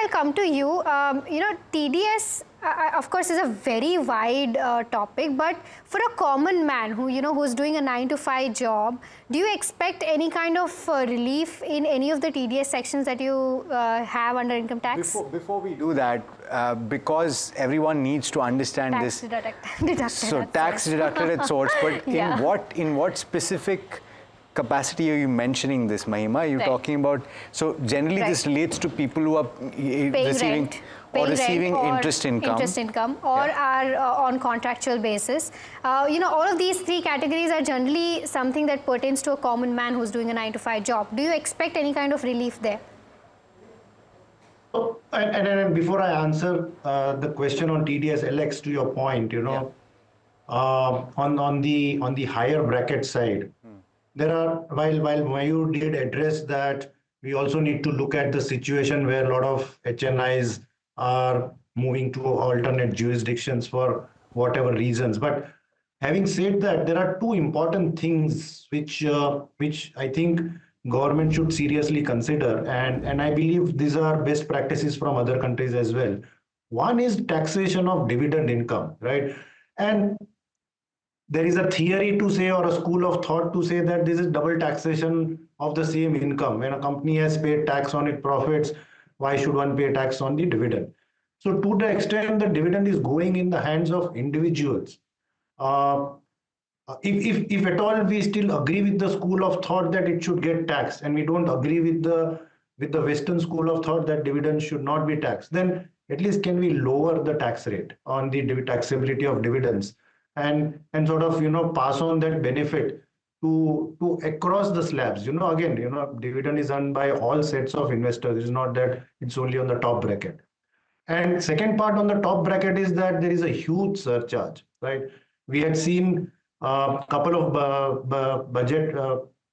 come to you, TDS, of course, is a very wide topic, but for a common man who, who's doing a 9-to-5 job, do you expect any kind of relief in any of the TDS sections that you have under income tax? Before we do that, because everyone needs to understand tax this. Deducted so tax deducted at source, but in what specific capacity are you mentioning this, Mahima? Are you talking about, so generally this relates to people who are receiving interest income or are on contractual basis. All of these three categories are generally something that pertains to a common man who's doing a 9-to-5 job. Do you expect any kind of relief there? Oh, and before I answer the question on TDS, Alex, to your point, on the higher bracket side, there are, while Mayur did address that, we also need to look at the situation where a lot of HNIs are moving to alternate jurisdictions for whatever reasons. But having said that, there are two important things which I think government should seriously consider, and I believe these are best practices from other countries as well. One is taxation of dividend income, right? And there is a theory to say, or a school of thought to say, that this is double taxation of the same income. When a company has paid tax on its profits, why should one pay tax on the dividend? So to the extent the dividend is going in the hands of individuals, if at all we still agree with the school of thought that it should get taxed, and we don't agree with the Western school of thought that dividends should not be taxed, then at least can we lower the tax rate on the taxability of dividends, and sort of pass on that benefit to across the slabs. Again, dividend is earned by all sets of investors. It's not that it's only on the top bracket. And second part on the top bracket is that there is a huge surcharge, right? We had seen a couple of budget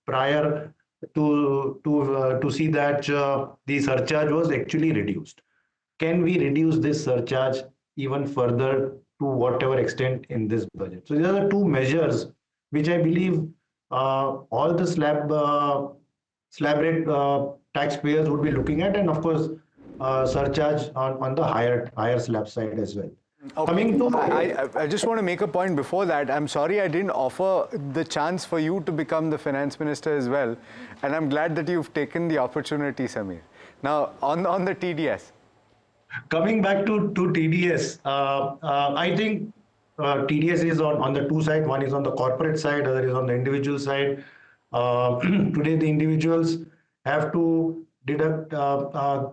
prior to see that the surcharge was actually reduced. Can we reduce this surcharge even further to whatever extent in this budget? So these are the two measures which I believe all the slab rate taxpayers would be looking at, and of course surcharge on the higher slab side as well. Okay. Coming to I just want to make a point before that. I'm sorry I didn't offer the chance for you to become the finance minister as well, and I'm glad that you've taken the opportunity, Samir. Now on the TDS. Coming back to TDS, I think TDS is on the two sides. One is on the corporate side, other is on the individual side. Today the individuals have to deduct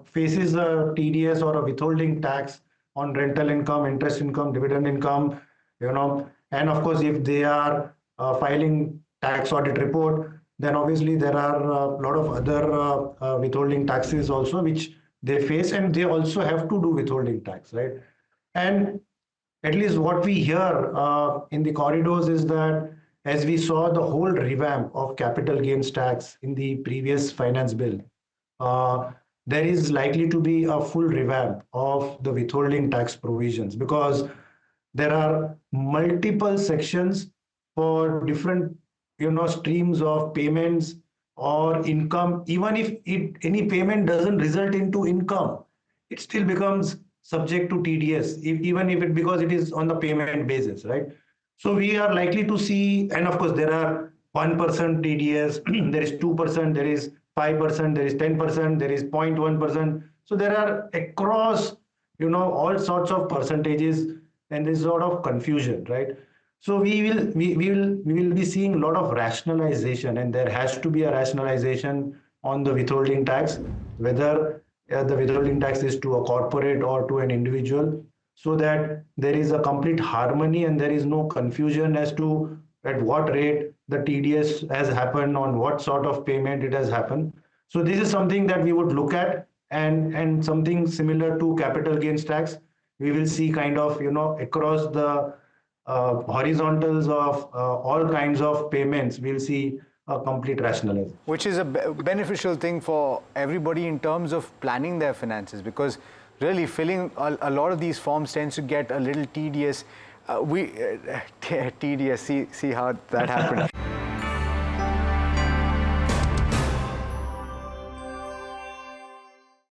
faces a TDS or a withholding tax on rental income, interest income, dividend income, and of course if they are filing tax audit report, then obviously there are a lot of other withholding taxes also which they face, and they also have to do withholding tax, right? And at least what we hear in the corridors is that, as we saw the whole revamp of capital gains tax in the previous finance bill, there is likely to be a full revamp of the withholding tax provisions, because there are multiple sections for different streams of payments or income. Even if any payment doesn't result into income, it still becomes subject to TDS, because it is on the payment basis, right? So we are likely to see, and of course there are 1% TDS, there is 2%, there is 5%, there is 10%, there is 0.1%. So there are across, all sorts of percentages, and there's a lot of confusion, right? So we will be seeing a lot of rationalization, and there has to be a rationalization on the withholding tax, whether the withholding tax is to a corporate or to an individual, so that there is a complete harmony and there is no confusion as to at what rate the TDS has happened, on what sort of payment it has happened. So this is something that we would look at, and something similar to capital gains tax. We will see kind of, across the horizontals of all kinds of payments, we'll see a complete rationalization. Which is a beneficial thing for everybody in terms of planning their finances, because really filling a lot of these forms tends to get a little tedious. TDS, see how that happened.